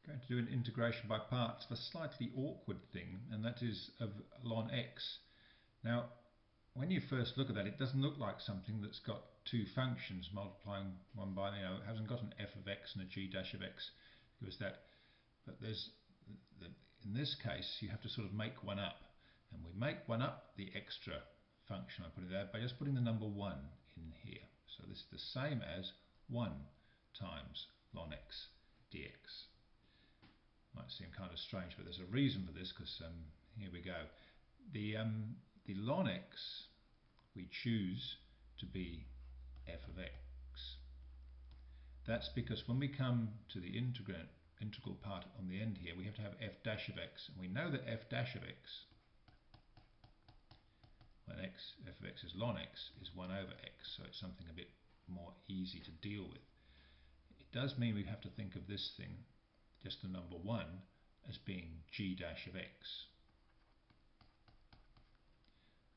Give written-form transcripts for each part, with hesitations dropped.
Going to do an integration by parts of a slightly awkward thing, and that is of ln x. Now, when you first look at that, it doesn't look like something that's got two functions multiplying one by, it hasn't got an f of x and a g dash of x. Give us that. But in this case, you have to sort of make one up, and we make one up the extra function I put in there by just putting the number 1 in here. So this is the same as 1 times ln x dx. Might seem kind of strange, but there's a reason for this, because here we go. The ln x we choose to be f of x. That's because when we come to the integral part on the end here, we have to have f dash of x, and we know that f dash of x, when f of x is ln x, is 1 over x, so it's something a bit more easy to deal with. It does mean we have to think of this thing, just the number 1, as being g dash of x,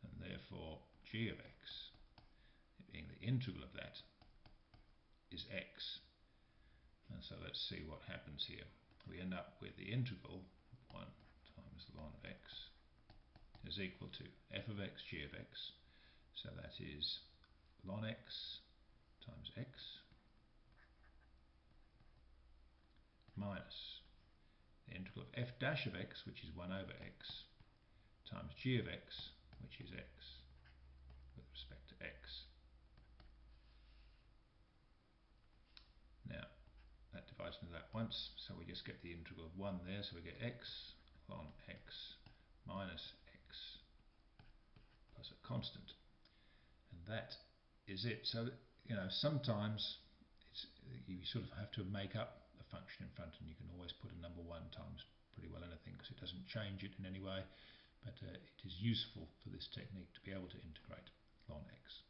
and therefore g of x, it being the integral of that, is x. And so let's see what happens here. We end up with the integral 1 times ln of x is equal to f of x g of x, so that is ln x times x minus the integral of f dash of x, which is 1 over x, times g of x, which is x with respect to x. Now that divides into that once, so we just get the integral of 1 there, so we get x ln x minus x plus a constant, and that is it. So sometimes you sort of have to make up a function in front, and you can always put a number 1 times pretty well anything, because it doesn't change it in any way, but it is useful for this technique to be able to integrate ln x.